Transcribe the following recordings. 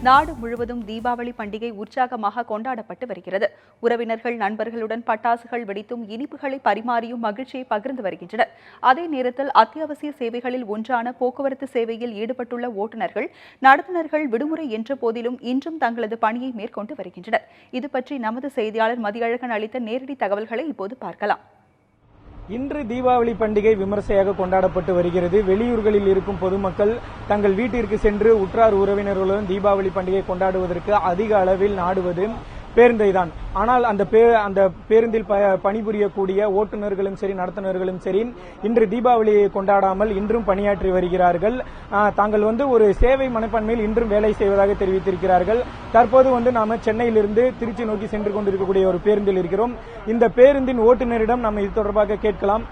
நாடு முழுவதும் தீபாவளி பண்டிகை உற்சாகமாக கொண்டாடப்பட்டு வருகிறது. உறவினர்கள், நண்பர்களுடன் பட்டாசுகள் வெடித்தும் இனிப்புகளை பரிமாறியும் மகிழ்ச்சியை பகிர்ந்து வருகின்றனர். அதே நேரத்தில் அத்தியாவசிய சேவைகளில் ஒன்றான போக்குவரத்து சேவையில் ஈடுபட்டுள்ள ஓட்டுநர்கள், நடத்துனர்கள் விடுமுறை என்ற போதிலும் இன்றும் தங்களது பணியை மேற்கொண்டு வருகின்றனர். இதுபற்றி நமது செய்தியாளர் மதியழகன் அளித்த நேரடி தகவல்களை இப்போது பார்க்கலாம். இன்று தீபாவளி பண்டிகை விமர்சையாக கொண்டாடப்பட்டு வருகிறது. வெளியூர்களில் இருக்கும் பொதுமக்கள் தங்கள் வீட்டிற்கு சென்று உற்றார் உறவினர்களுடன் தீபாவளி பண்டிகை கொண்டாடுவதற்கு அதிக அளவில் நாடுவது பேருந்தை தான். ஆனால் அந்த பேருந்தில் பணிபுரியக்கூடிய ஓட்டுநர்களும் சரி, நடத்துனர்களும் சரி, இன்று தீபாவளியை கொண்டாடாமல் இன்றும் பணியாற்றி வருகிறார்கள். தாங்கள் ஒரு சேவை மனப்பான்மையில் இன்றும் வேலை செய்வதாக தெரிவித்திருக்கிறார்கள். தற்போது நாம சென்னையிலிருந்து திருச்சி நோக்கி சென்று கொண்டிருக்கக்கூடிய ஒரு பேருந்தில் இருக்கிறோம். இந்த பேருந்தின் ஓட்டுநரிடம் நம்ம இது தொடர்பாக கேட்கலாம்.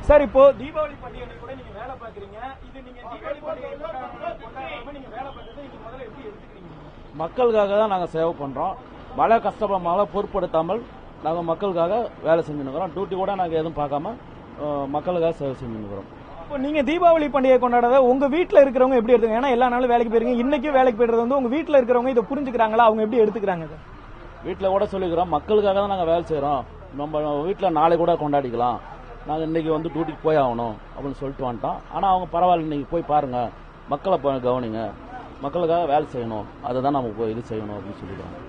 சார், இப்போ தீபாவளி பண்டிகை கூட நீங்க வேலை பாக்குறீங்க. இது நீங்க தீபாவளி பண்டிகை கொண்டாடாம நீங்க வேலை பண்றது நீங்க முதல்ல எப்படி எடுத்துக்கிறீங்க? மக்களுக்காக தான் நாங்க சேவை பண்றோம். மழை கஷ்டப்படாம பொருட்படுத்தாமல் நாங்கள் மக்களுக்காக வேலை செஞ்சுருக்கிறோம். டியூட்டி கூட நாங்கள் எதுவும் பார்க்காம மக்களுக்காக சேவை செஞ்சுருக்கிறோம். இப்போ நீங்க தீபாவளி பண்டிகை கொண்டாடாத உங்க வீட்டில் இருக்கிறவங்க எப்படி எடுத்துங்க? ஏன்னா எல்லா நாளும் வேலைக்கு போயிருங்க, இன்னைக்கும் வேலைக்கு போயிடுறது உங்க வீட்டில் இருக்கிறவங்க இதை புரிஞ்சுக்கிறாங்களா? அவங்க எப்படி எடுத்துக்கிறாங்க? வீட்டில் கூட சொல்லிக்கிறோம், மக்களுக்காக தான் நாங்கள் வேலை செய்கிறோம். நம்ம வீட்டில் நாளை கூட கொண்டாடிக்கலாம், நாங்கள் இன்னைக்கு டியூட்டிக்கு போய் ஆகணும் அப்படின்னு சொல்லிட்டு வந்துட்டோம். ஆனால் அவங்க பரவாயில்ல, இன்னைக்கு போய் பாருங்க, மக்களை கவனிங்க, மக்களுக்காக வேலை செய்யணும், அதை தான் நம்ம இது செய்யணும் அப்படின்னு சொல்லிடுவாங்க.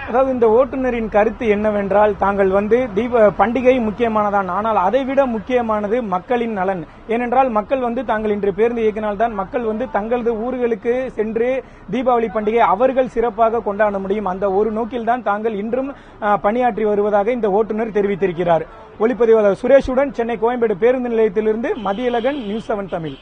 அதாவது இந்த ஓட்டுநரின் கருத்து என்னவென்றால், தாங்கள் பண்டிகை முக்கியமானதான், ஆனால் அதைவிட முக்கியமானது மக்களின் நலன். ஏனென்றால் மக்கள் தாங்கள் இன்று பேருந்து இயக்கினால்தான் மக்கள் தங்களது ஊர்களுக்கு சென்று தீபாவளி பண்டிகை அவர்கள் சிறப்பாக கொண்டாட முடியும். அந்த ஒரு நோக்கில்தான் தாங்கள் இன்றும் பணியாற்றி வருவதாக இந்த ஓட்டுநர் தெரிவித்திருக்கிறார். ஒளிப்பதிவாளர் சுரேஷுடன் சென்னை கோயம்பேடு பேருந்து நிலையத்திலிருந்து மதியழகன், நியூஸ் 7 தமிழ்.